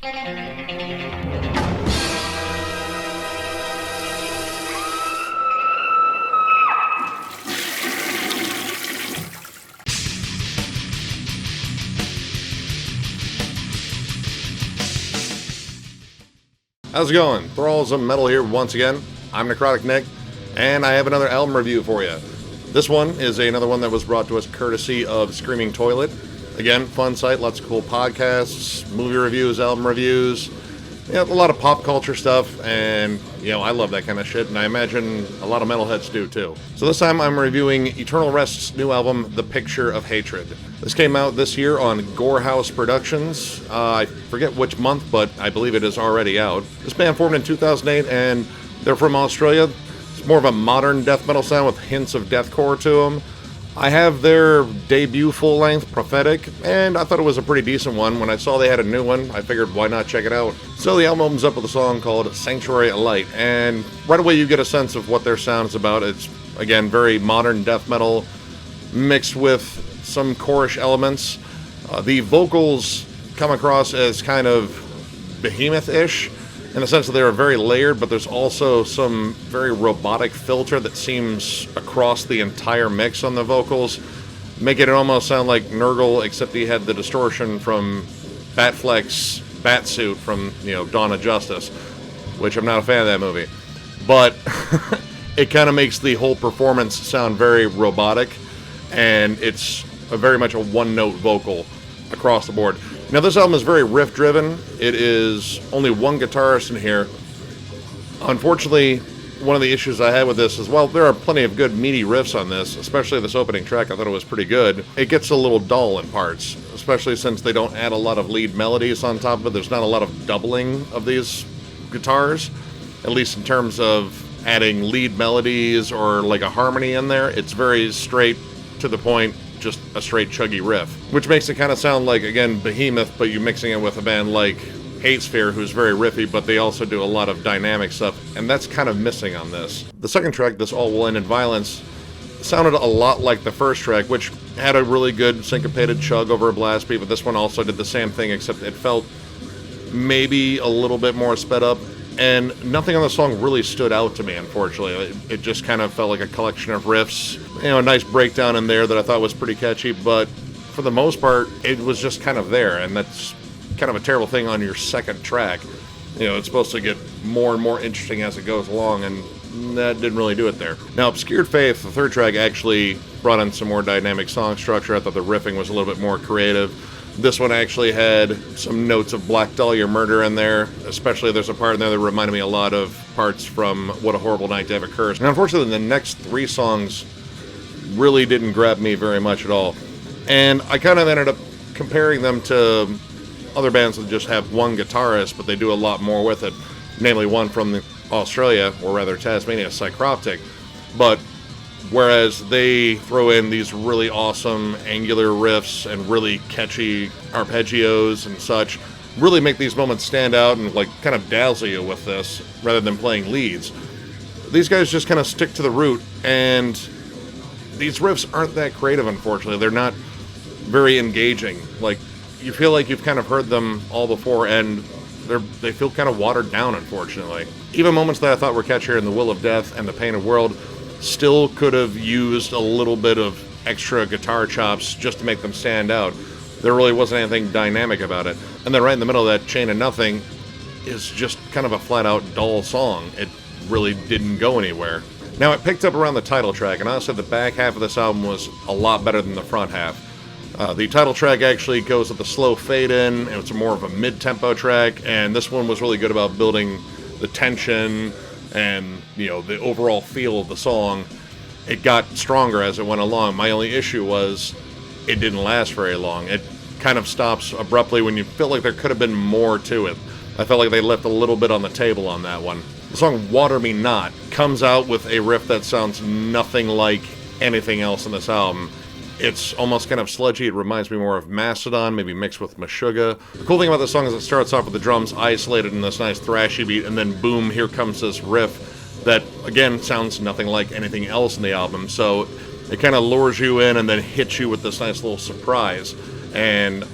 How's it going? Thralls of Metal here once again. I'm Necrotic Nick, and I have another album review for you. This one is another one that was brought to us courtesy of Screaming Toilet. Again, fun site, lots of cool podcasts, movie reviews, album reviews, a lot of pop culture stuff, and, I love that kind of shit, and I imagine a lot of metalheads do too. So this time I'm reviewing Eternal Rest's new album, The Picture of Hatred. This came out this year on Gorehouse Productions. I forget which month, but I believe it is already out. This band formed in 2008, and they're from Australia. It's more of a modern death metal sound with hints of deathcore to them. I have their debut full-length, Prophetic, and I thought it was a pretty decent one. When I saw they had a new one, I figured why not check it out. So the album opens up with a song called Sanctuary of Light, and right away you get a sense of what their sound is about. It's, again, very modern death metal mixed with some chorish elements. The vocals come across as kind of behemoth-ish, in the sense that they're very layered, but there's also some very robotic filter that seems across the entire mix on the vocals, making it almost sound like Nurgle, except he had the distortion from Batfleck's Batsuit from, Dawn of Justice, which I'm not a fan of that movie. But it kind of makes the whole performance sound very robotic, and it's very much a one-note vocal across the board. Now, this album is very riff-driven. It is only one guitarist in here. Unfortunately, one of the issues I had with this is, well, there are plenty of good meaty riffs on this, especially this opening track. I thought it was pretty good. It gets a little dull in parts, especially since they don't add a lot of lead melodies on top of it. There's not a lot of doubling of these guitars, at least in terms of adding lead melodies or like a harmony in there. It's very straight to the point, just a straight chuggy riff, which makes it kind of sound like, again, Behemoth, but you mixing it with a band like Hatesphere, who's very riffy, but they also do a lot of dynamic stuff, and that's kind of missing on this. The second track, This All Will End in Violence, sounded a lot like the first track, which had a really good syncopated chug over a blast beat, but this one also did the same thing, except it felt maybe a little bit more sped up, and nothing on the song really stood out to me, unfortunately. It just kind of felt like a collection of riffs, a nice breakdown in there that I thought was pretty catchy, but for the most part, it was just kind of there, and that's kind of a terrible thing on your second track. It's supposed to get more and more interesting as it goes along, and that didn't really do it there. Now, Obscured Faith, the third track, actually brought in some more dynamic song structure. I thought the riffing was a little bit more creative. This one actually had some notes of Black Dahlia Murder in there, especially there's a part in there that reminded me a lot of parts from What a Horrible Night to Have Occurred. And unfortunately, the next three songs really didn't grab me very much at all. And I kind of ended up comparing them to other bands that just have one guitarist, but they do a lot more with it, namely one from Australia, or rather Tasmania, Psychroptic. But whereas they throw in these really awesome angular riffs and really catchy arpeggios and such, really make these moments stand out and kind of dazzle you with this, rather than playing leads. These guys just kind of stick to the root, and these riffs aren't that creative, unfortunately. They're not very engaging. You feel like you've kind of heard them all before, and they feel kind of watered down, unfortunately. Even moments that I thought were catchier in The Will of Death and The Painted World still could have used a little bit of extra guitar chops just to make them stand out. There really wasn't anything dynamic about it. And then right in the middle of that, Chain of Nothing is just kind of a flat-out dull song. It really didn't go anywhere. Now, it picked up around the title track, and honestly, the back half of this album was a lot better than the front half. The title track actually goes with a slow fade-in, and it's more of a mid-tempo track, and this one was really good about building the tension and, the overall feel of the song. It got stronger as it went along. My only issue was it didn't last very long. It kind of stops abruptly when you feel like there could have been more to it. I felt like they left a little bit on the table on that one. The song Water Me Not comes out with a riff that sounds nothing like anything else in this album. It's almost kind of sludgy. It reminds me more of Mastodon, maybe mixed with Meshuggah. The cool thing about this song is it starts off with the drums isolated in this nice thrashy beat, and then boom, here comes this riff that, again, sounds nothing like anything else in the album. So it kind of lures you in and then hits you with this nice little surprise. And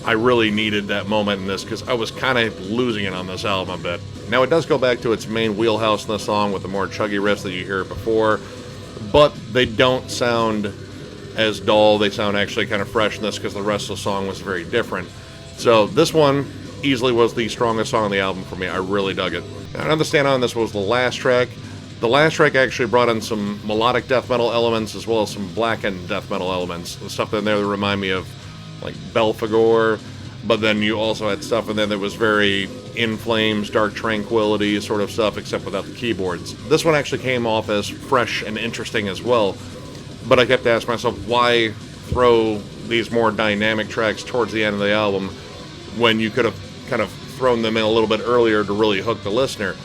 I really needed that moment in this because I was kind of losing it on this album a bit. Now, it does go back to its main wheelhouse in the song with the more chuggy riffs that you hear before, but they don't sound as dull. They sound actually kind of fresh in this because the rest of the song was very different. So this one easily was the strongest song on the album for me. I really dug it. Another standout on this was the last track. The last track actually brought in some melodic death metal elements as well as some blackened death metal elements. The stuff in there that remind me of like Belphegor, but then you also had stuff in there that was very In Flames, Dark Tranquility sort of stuff, except without the keyboards. This one actually came off as fresh and interesting as well, but I kept asking myself, why throw these more dynamic tracks towards the end of the album when you could have kind of thrown them in a little bit earlier to really hook the listener?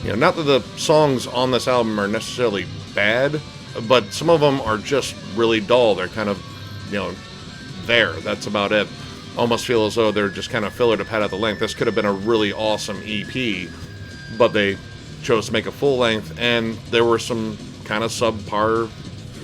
You know, not that the songs on this album are necessarily bad, but some of them are just really dull. They're kind of, you know, there. That's about it. Almost feel as though they're just kind of filler to pad out the length. This could have been a really awesome EP, but they chose to make a full length, and there were some kind of subpar,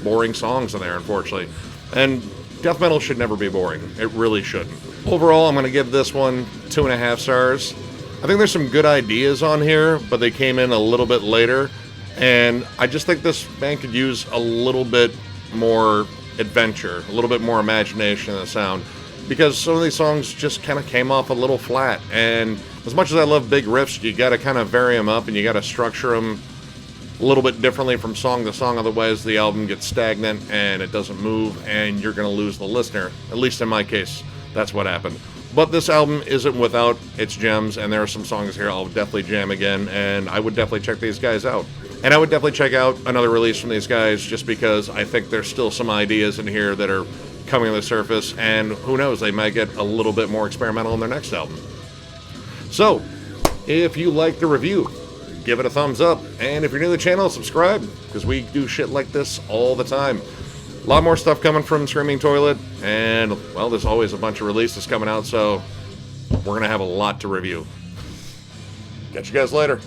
boring songs in there, unfortunately. And death metal should never be boring. It really shouldn't. Overall, I'm going to give this one 2.5 stars. I think there's some good ideas on here, but they came in a little bit later, and I just think this band could use a little bit more adventure, a little bit more imagination in the sound, because some of these songs just kind of came off a little flat. And as much as I love big riffs, you got to kind of vary them up and you got to structure them a little bit differently from song to song, otherwise the album gets stagnant and it doesn't move and you're going to lose the listener. At least in my case, that's what happened. But this album isn't without its gems, and there are some songs here I'll definitely jam again, and I would definitely check these guys out. And I would definitely check out another release from these guys just because I think there's still some ideas in here that are coming to the surface, and who knows, they might get a little bit more experimental in their next album. So, if you like the review, give it a thumbs up, and if you're new to the channel, subscribe, because we do shit like this all the time. A lot more stuff coming from Screaming Toilet, and, well, there's always a bunch of releases coming out, so we're going to have a lot to review. Catch you guys later.